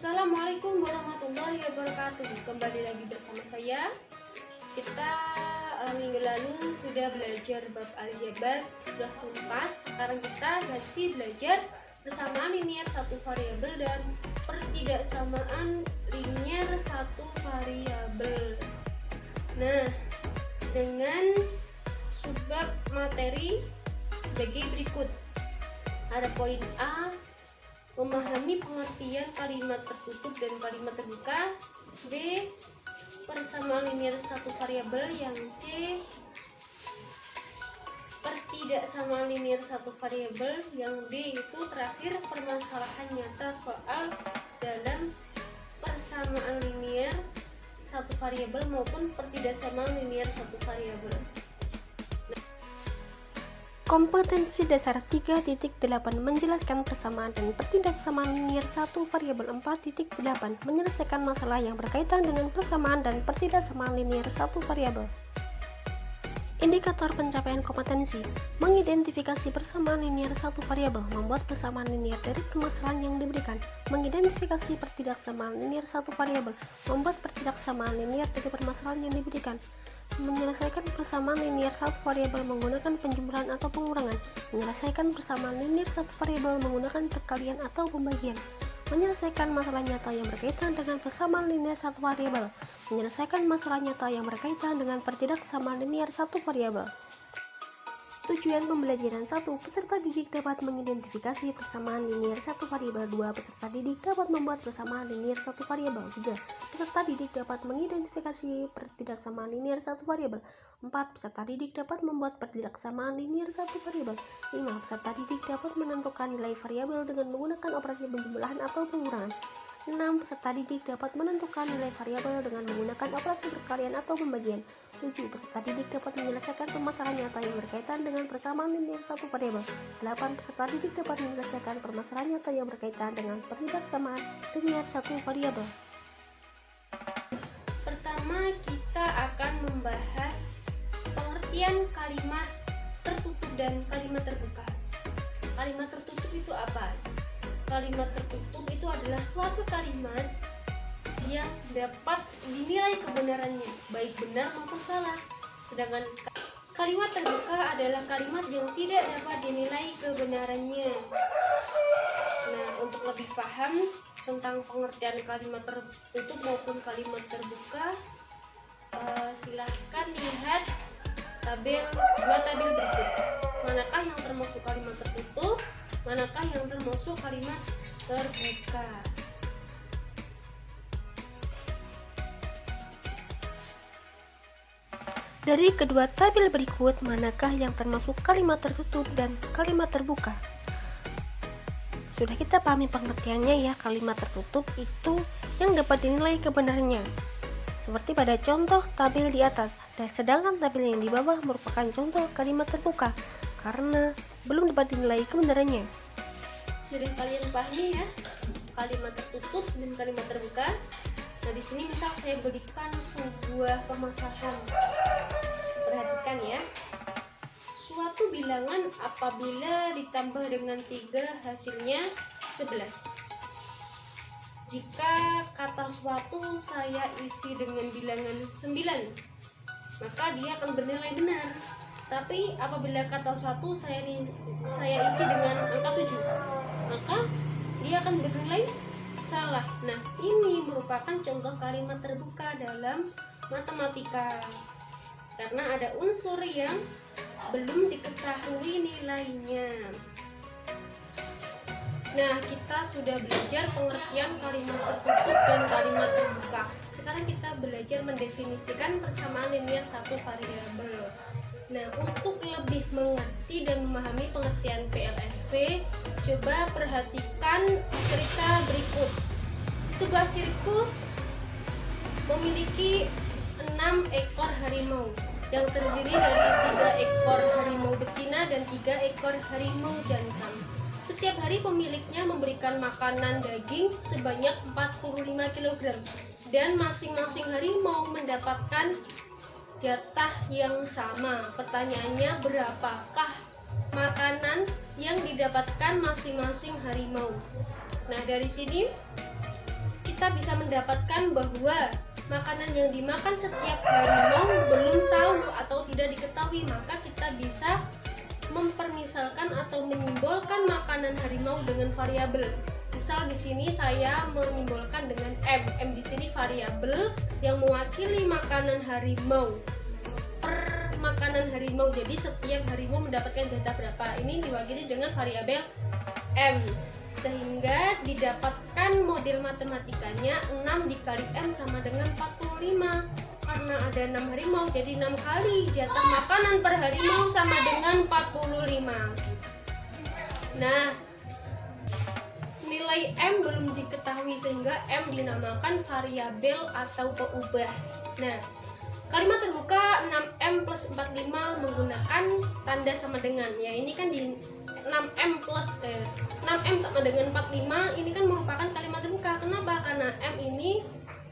Assalamualaikum warahmatullahi wabarakatuh. Kembali lagi bersama saya. Kita minggu lalu sudah belajar bab aljabar, sudah tuntas. Sekarang kita ganti belajar persamaan linier satu variabel dan pertidaksamaan linier satu variabel. Nah, dengan subbab materi sebagai berikut. Ada poin A, memahami pengertian kalimat tertutup dan kalimat terbuka. B, persamaan linier satu variabel. Yang C, pertidaksamaan linier satu variabel. Yang D itu terakhir permasalahan nyata soal dalam persamaan linier satu variabel maupun pertidaksamaan linier satu variabel. Kompetensi dasar 3.8 menjelaskan persamaan dan pertidaksamaan linier satu variabel. 4.8 menyelesaikan masalah yang berkaitan dengan persamaan dan pertidaksamaan linier satu variabel. Indikator pencapaian kompetensi: mengidentifikasi persamaan linier satu variabel, membuat persamaan linier dari permasalahan yang diberikan, mengidentifikasi pertidaksamaan linier satu variabel, membuat pertidaksamaan linier dari permasalahan yang diberikan, menyelesaikan persamaan linier satu variabel menggunakan penjumlahan atau pengurangan, menyelesaikan persamaan linier satu variabel menggunakan perkalian atau pembagian, menyelesaikan masalah nyata yang berkaitan dengan persamaan linier satu variabel, menyelesaikan masalah nyata yang berkaitan dengan pertidaksamaan linier satu variabel. Tujuan pembelajaran: 1. Peserta didik dapat mengidentifikasi persamaan linier satu variabel. 2. Peserta didik dapat membuat persamaan linier satu variabel. 3. Peserta didik dapat mengidentifikasi pertidaksamaan linier satu variabel. 4. Peserta didik dapat membuat pertidaksamaan linier satu variabel. 5. Peserta didik dapat menentukan nilai variabel dengan menggunakan operasi penjumlahan atau pengurangan. 6. Peserta didik dapat menentukan nilai variabel dengan menggunakan operasi perkalian atau pembagian. 7. Peserta didik dapat menyelesaikan permasalahan nyata yang berkaitan dengan persamaan linier satu variabel. 8. Peserta didik dapat menyelesaikan permasalahan nyata yang berkaitan dengan pertidaksamaan linier satu variabel. Pertama, kita akan membahas pengertian kalimat tertutup dan kalimat terbuka. Kalimat tertutup itu apa? Kalimat tertutup itu adalah suatu kalimat yang dapat dinilai kebenarannya, baik benar maupun salah. Sedangkan kalimat terbuka adalah kalimat yang tidak dapat dinilai kebenarannya. Nah, untuk lebih paham tentang pengertian kalimat tertutup maupun kalimat terbuka, silahkan lihat dua tabel berikut. Manakah yang termasuk kalimat tertutup, manakah yang termasuk kalimat terbuka. Dari kedua tabel berikut, manakah yang termasuk kalimat tertutup dan kalimat terbuka? Sudah kita pahami pengertiannya ya. Kalimat tertutup itu yang dapat dinilai kebenarannya, seperti pada contoh tabel di atas, dan sedangkan tabel yang di bawah merupakan contoh kalimat terbuka karena belum dapat dinilai kebenarannya. Sudah kalian pahami ya kalimat tertutup dan kalimat terbuka. Nah, di sini misal saya berikan sebuah permasalahan. Perhatikan ya. Suatu bilangan apabila ditambah dengan 3 hasilnya 11. Jika kata suatu saya isi dengan bilangan 9, maka dia akan bernilai benar. Tapi apabila kata suatu saya isi dengan angka 7, maka dia akan bernilai salah. Nah, ini merupakan contoh kalimat terbuka dalam matematika karena ada unsur yang belum diketahui nilainya. Nah, kita sudah belajar pengertian kalimat tertutup dan kalimat terbuka. Sekarang kita belajar mendefinisikan persamaan linier satu variabel. Nah, untuk lebih mengerti dan memahami pengertian PLSV, coba perhatikan cerita berikut. Sebuah sirkus memiliki 6 ekor harimau yang terdiri dari 3 ekor harimau betina dan 3 ekor harimau jantan. Setiap hari pemiliknya memberikan makanan daging sebanyak 45 kg dan masing-masing harimau mendapatkan jatah yang sama. Pertanyaannya, berapakah makanan yang didapatkan masing-masing harimau? Nah, dari sini kita bisa mendapatkan bahwa makanan yang dimakan setiap harimau belum tahu atau tidak diketahui, maka kita bisa mempermisalkan atau menyimbolkan makanan harimau dengan variabel. Misal di sini saya menyimbolkan dengan M. M di sini variabel yang mewakili makanan harimau. Per makanan harimau, jadi setiap harimau mendapatkan jatah berapa. Ini diwakili dengan variabel M. Sehingga didapatkan model matematikanya 6 dikali M sama dengan 45. Karena ada 6 harimau, jadi 6 kali jatah makanan per harimau sama dengan 45. Nah, nilai M belum diketahui sehingga M dinamakan variabel atau peubah. Nah, kalimat terbuka 6M plus 45 menggunakan tanda sama dengan, ya ini kan di 6M sama dengan 45 ini kan merupakan kalimat terbuka. Kenapa? Karena M ini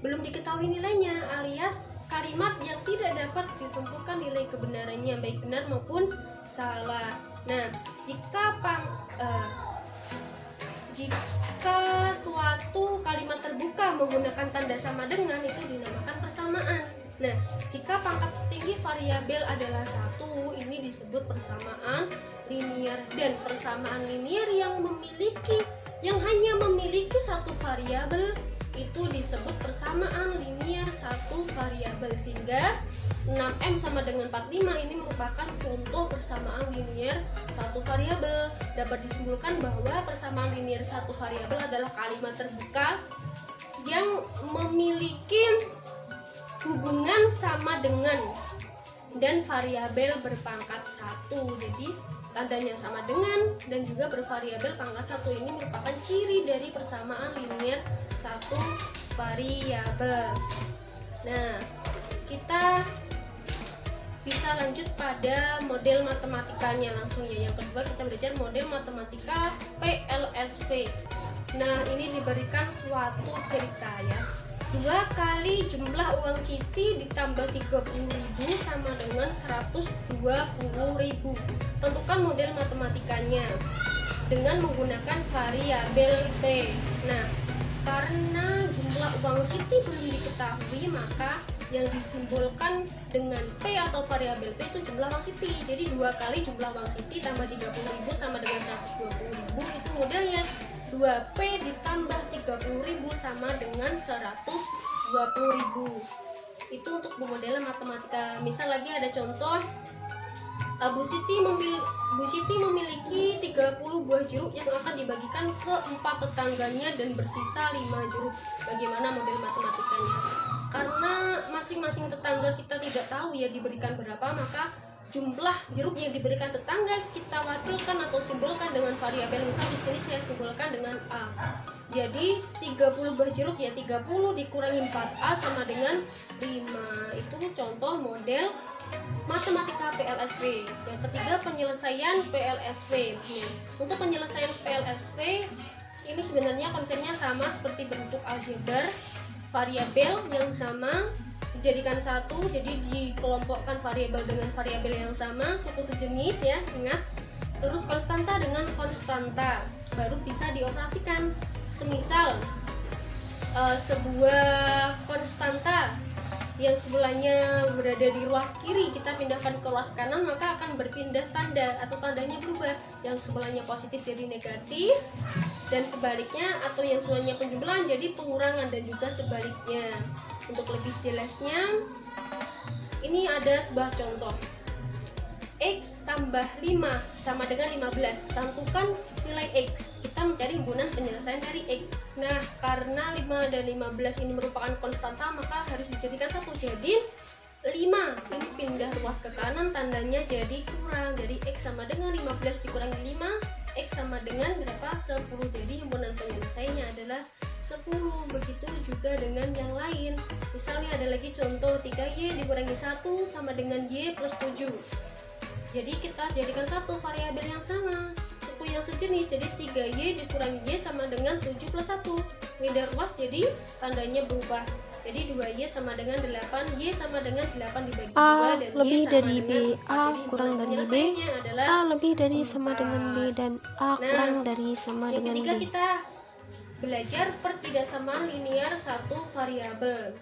belum diketahui nilainya, alias kalimat yang tidak dapat ditentukan nilai kebenarannya, baik benar maupun salah. Nah, jika suatu kalimat terbuka menggunakan tanda sama dengan, itu dinamakan persamaan. Nah, jika pangkat tertinggi variabel adalah 1, ini disebut persamaan linear, dan persamaan linear yang hanya memiliki satu variabel itu disebut persamaan linear satu variabel. Sehingga 6M sama dengan 45 ini merupakan contoh persamaan linear satu variabel. Dapat disimpulkan bahwa persamaan linear satu variabel adalah kalimat terbuka yang memiliki hubungan sama dengan dan variabel berpangkat 1. Jadi tandanya sama dengan dan juga bervariabel pangkat 1 ini merupakan ciri dari persamaan linear satu variabel. Nah, kita bisa lanjut pada model matematikanya langsung ya. Yang kedua kita belajar model matematika PLSV. Nah, ini diberikan suatu cerita ya. 2 kali jumlah uang Siti ditambah 30.000 sama dengan 120.000. Tentukan model matematikanya dengan menggunakan variabel P. Nah, karena jumlah uang Siti belum diketahui, maka yang disimbolkan dengan P atau variabel P itu jumlah uang Siti. Jadi 2 kali jumlah uang Siti tambah 30.000 sama dengan 120.000, itu modelnya 2P ditambah 30.000 sama dengan 120.000. Itu untuk pemodelan matematika. Misal lagi ada contoh, Bu Siti memiliki 30 buah jeruk yang akan dibagikan ke 4 tetangganya dan bersisa 5 jeruk. Bagaimana model matematikanya? Karena masing-masing tetangga kita tidak tahu ya diberikan berapa, maka jumlah jeruk yang diberikan tetangga kita wakilkan atau simbolkan dengan variabel. Misal di sini saya simbolkan dengan A. Jadi 30 buah jeruk ya 30 dikurangi 4A sama dengan 5. Itu contoh model matematika PLSV. Yang ketiga, penyelesaian PLSV. Untuk penyelesaian PLSV ini sebenarnya konsepnya sama seperti bentuk aljabar. Variabel yang sama dijadikan satu, jadi dikelompokkan variabel dengan variabel yang sama, suku sejenis ya, ingat. Terus konstanta dengan konstanta baru bisa dioperasikan. Semisal sebuah konstanta yang sebelahnya berada di ruas kiri kita pindahkan ke ruas kanan, maka akan berpindah tanda atau tandanya berubah. Yang sebelahnya positif jadi negatif dan sebaliknya, atau yang sebelahnya penjumlahan jadi pengurangan dan juga sebaliknya. Untuk lebih jelasnya, ini ada sebuah contoh. X tambah 5 sama dengan 15. Tentukan nilai X. Kita mencari himpunan penyelesaian dari X. Nah, karena 5 dan 15 ini merupakan konstanta, maka harus dijadikan satu. Jadi 5 ini pindah ruas ke kanan, tandanya jadi kurang. Jadi X sama dengan 15 dikurangi 5, X sama dengan berapa? 10. Jadi himpunan penyelesaiannya adalah 10. Begitu juga dengan yang lain. Misalnya ada lagi contoh 3Y dikurangi 1 sama dengan Y plus 7. Jadi kita jadikan satu variabel yang sama, suku yang sejenis. Jadi 3Y dikurangi Y sama dengan 7 plus 1. Pindah ruas jadi tandanya berubah. Jadi 2Y sama dengan 8, Y sama dengan 8 dibagi 2 dan lebih Y sama dari B, dengan 4. A Jadi kurang dari B, penyelesaiannya adalah A lebih dari sama 4. dengan B, dan A kurang dari sama Yang dengan ketiga B. kita belajar pertidaksamaan linear satu variabel.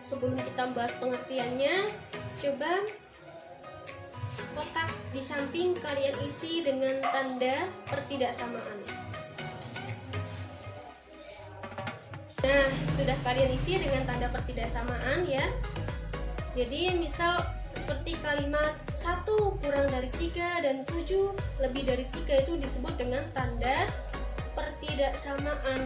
Sebelum kita bahas pengertiannya, coba kotak di samping kalian isi dengan tanda pertidaksamaan. Nah, sudah kalian isi dengan tanda pertidaksamaan ya. Jadi misal seperti kalimat 1 kurang dari 3 dan 7 lebih dari 3 itu disebut dengan tanda pertidaksamaan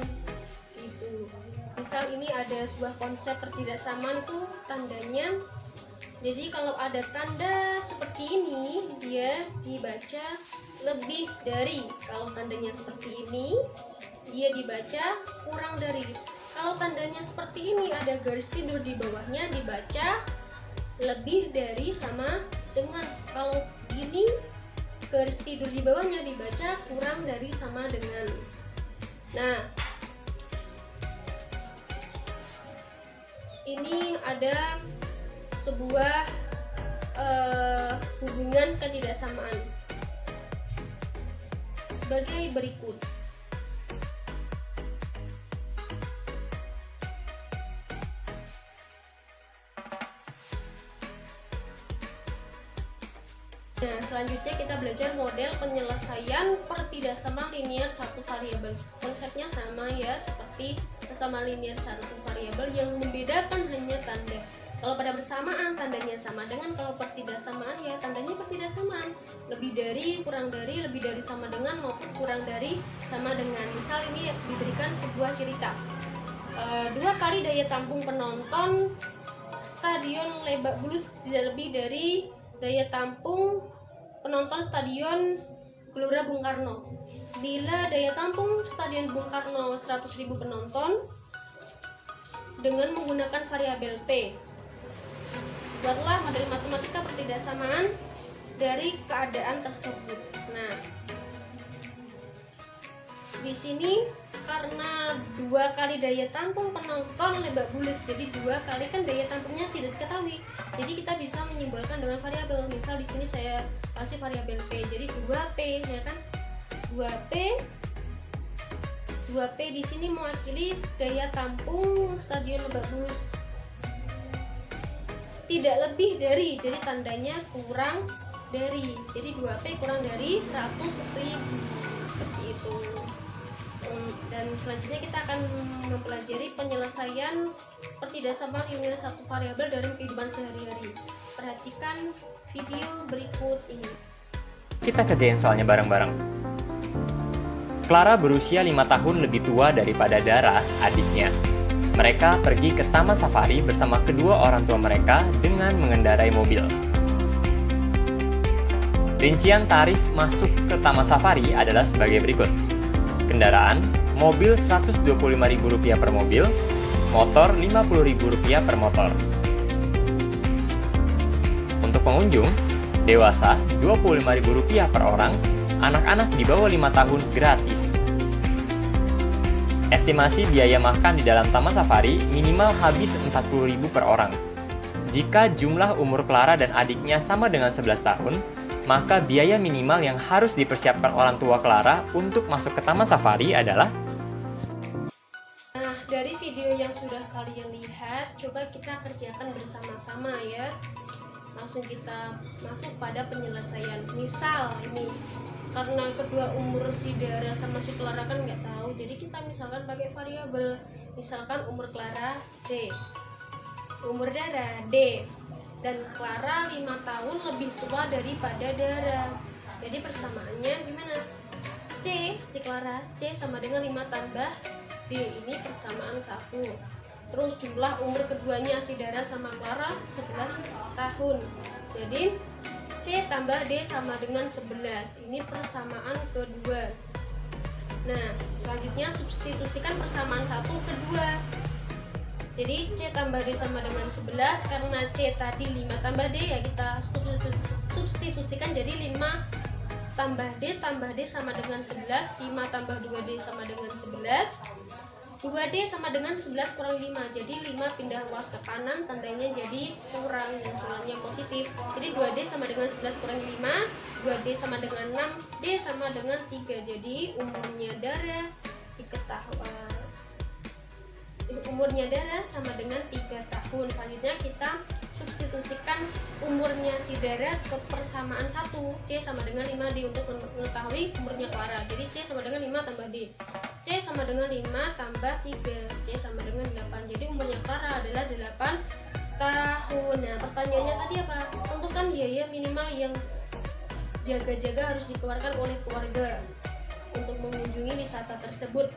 gitu. Misal ini ada sebuah konsep pertidaksamaan tuh tandanya. Jadi kalau ada tanda seperti ini dia dibaca lebih dari. Kalau tandanya seperti ini dia dibaca kurang dari. Kalau tandanya seperti ini ada garis tidur di bawahnya dibaca lebih dari sama dengan. Kalau ini garis tidur di bawahnya dibaca kurang dari sama dengan. Nah, ini ada sebuah hubungan ketidaksamaan sebagai berikut. Nah, selanjutnya kita belajar model penyelesaian pertidaksamaan linear satu variabel. Konsepnya sama ya, seperti persamaan linear satu variabel, yang membedakan hanya tanda. Kalau pada bersamaan tandanya sama dengan, kalau pertidaksamaan ya tandanya pertidaksamaan. Lebih dari, kurang dari, lebih dari sama dengan maupun kurang dari sama dengan. Misal ini diberikan sebuah cerita. 2 kali daya tampung penonton Stadion Lebak Bulus tidak lebih dari daya tampung penonton Stadion Gelora Bung Karno. Bila daya tampung Stadion Bung Karno 100.000 penonton dengan menggunakan variabel P. Buatlah model matematika pertidaksamaan dari keadaan tersebut. Nah, di sini karena 2 kali daya tampung penonton Lebak Bulus, jadi 2 kali kan daya tampungnya tidak diketahui. Jadi kita bisa menyimpulkan dengan variabel. Misal di sini saya kasih variabel P, jadi 2P ya kan. 2P di sini mewakili daya tampung Stadion Lebak Bulus. Tidak lebih dari, jadi tandanya kurang dari. Jadi 2P kurang dari 100.000. Seperti itu. Dan selanjutnya kita akan mempelajari penyelesaian pertidaksamaan linear satu variabel dalam kehidupan sehari-hari. Perhatikan video berikut ini. Kita kerjain soalnya bareng-bareng. Clara berusia 5 tahun lebih tua daripada Dara, adiknya. Mereka pergi ke taman safari bersama kedua orang tua mereka dengan mengendarai mobil. Rincian tarif masuk ke taman safari adalah sebagai berikut. Kendaraan, mobil Rp125.000 per mobil, motor Rp50.000 per motor. Untuk pengunjung, dewasa Rp25.000 per orang, anak-anak di bawah 5 tahun gratis. Estimasi biaya makan di dalam taman safari minimal habis Rp40.000 per orang. Jika jumlah umur Clara dan adiknya sama dengan 11 tahun, maka biaya minimal yang harus dipersiapkan orang tua Clara untuk masuk ke taman safari adalah. Nah, dari video yang sudah kalian lihat, coba kita kerjakan bersama-sama ya. Langsung kita masuk pada penyelesaian. Misal ini, karena kedua umur si Dara sama si Clara kan nggak tahu, jadi kita misalkan pakai variabel. Misalkan umur Clara C, umur Dara D, dan Clara 5 tahun lebih tua daripada Dara. Jadi persamaannya gimana? C, si Clara C sama dengan 5 tambah D, ini persamaan 1. Terus jumlah umur keduanya si Dara sama Clara 11 tahun. Jadi C tambah D sama dengan 11. Ini persamaan kedua. Nah, selanjutnya substitusikan persamaan 1 kedua. Jadi C tambah D sama dengan 11, karena C tadi 5 tambah D ya kita substitusikan jadi 5 tambah D sama dengan 11, 5 tambah 2D sama dengan 11, 2D sama dengan 11 kurang 5, jadi 5 pindah luas ke kanan, tandanya jadi kurang, yang sebelumnya positif. Jadi 2D sama dengan 11 kurang 5, 2D sama dengan 6, D sama dengan 3. Jadi umurnya Dara diketahui umurnya Dara sama dengan 3 tahun. Selanjutnya kita substitusikan umurnya si Dara ke persamaan 1, C sama dengan 5D untuk mengetahui umurnya Clara. Jadi C sama dengan 5 tambah D, C sama dengan 5 tambah 3, C sama dengan 8. Jadi umurnya Clara adalah 8 tahun. Nah, pertanyaannya tadi apa? Tentukan biaya minimal yang jaga-jaga harus dikeluarkan oleh keluarga untuk mengunjungi wisata tersebut.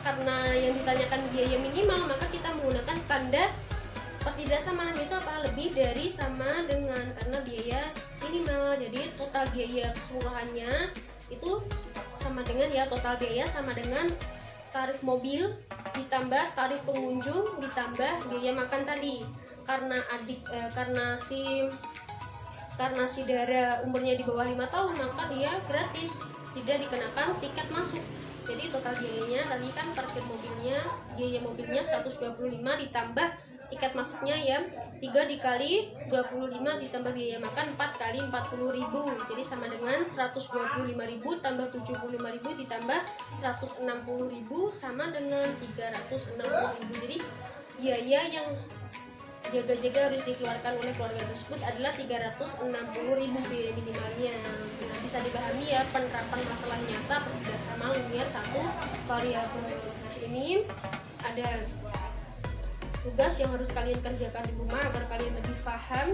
Karena yang ditanyakan biaya minimal, maka kita menggunakan tanda pertidaksamaan, itu apa? Lebih dari sama dengan, karena biaya minimal. Jadi total biaya keseluruhannya itu sama dengan, ya, total biaya sama dengan tarif mobil ditambah tarif pengunjung ditambah biaya makan tadi. Karena karena si Dara umurnya di bawah 5 tahun, maka dia gratis, tidak dikenakan tiket masuk. Jadi total biayanya tadi kan parkir mobilnya, biaya mobilnya 125 ditambah tiket masuknya, ya, 3 dikali 25 ditambah biaya makan 4 kali 40.000. Jadi sama dengan 125.000 tambah 75.000 ditambah 160.000 sama dengan 360.000. Jadi biaya yang jaga-jaga harus dikeluarkan oleh keluarga tersebut adalah 360.000 biaya minimalnya. Nah, bisa dipahami ya penerapan masalah nyata pertidaksamaan linier satu variabel. Nah, ini ada tugas yang harus kalian kerjakan di rumah agar kalian lebih paham,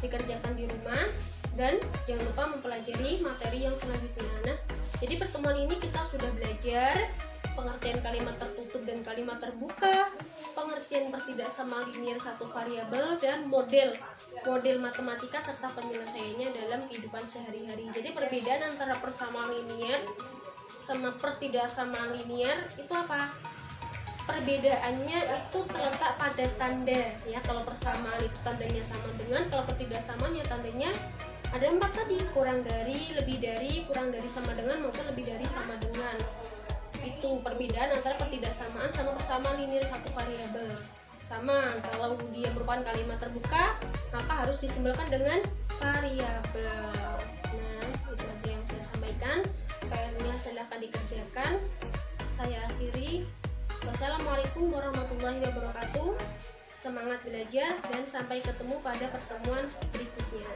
dikerjakan di rumah, dan jangan lupa mempelajari materi yang selanjutnya. Nah, jadi pertemuan ini kita sudah belajar pengertian kalimat tertutup dan kalimat terbuka, pengertian pertidaksamaan linier satu variabel, dan model matematika serta penyelesaiannya dalam kehidupan sehari-hari. Jadi perbedaan antara persamaan linier sama pertidaksamaan linier itu apa? Perbedaannya itu terletak pada tanda, ya. Kalau persamaan itu tandanya sama dengan, kalau pertidaksamaan ya tandanya ada 4 tadi, kurang dari, lebih dari, kurang dari, sama dengan, maupun lebih dari sama dengan. Itu perbedaan antara pertidaksamaan sama persamaan linier satu variabel. Sama, kalau dia merupakan kalimat terbuka, maka harus disimbolkan dengan variabel. Nah, itu aja yang saya sampaikan. PR-nya silahkan dikerjakan. Saya akhiri. Wassalamualaikum warahmatullahi wabarakatuh. Semangat belajar dan sampai ketemu pada pertemuan berikutnya.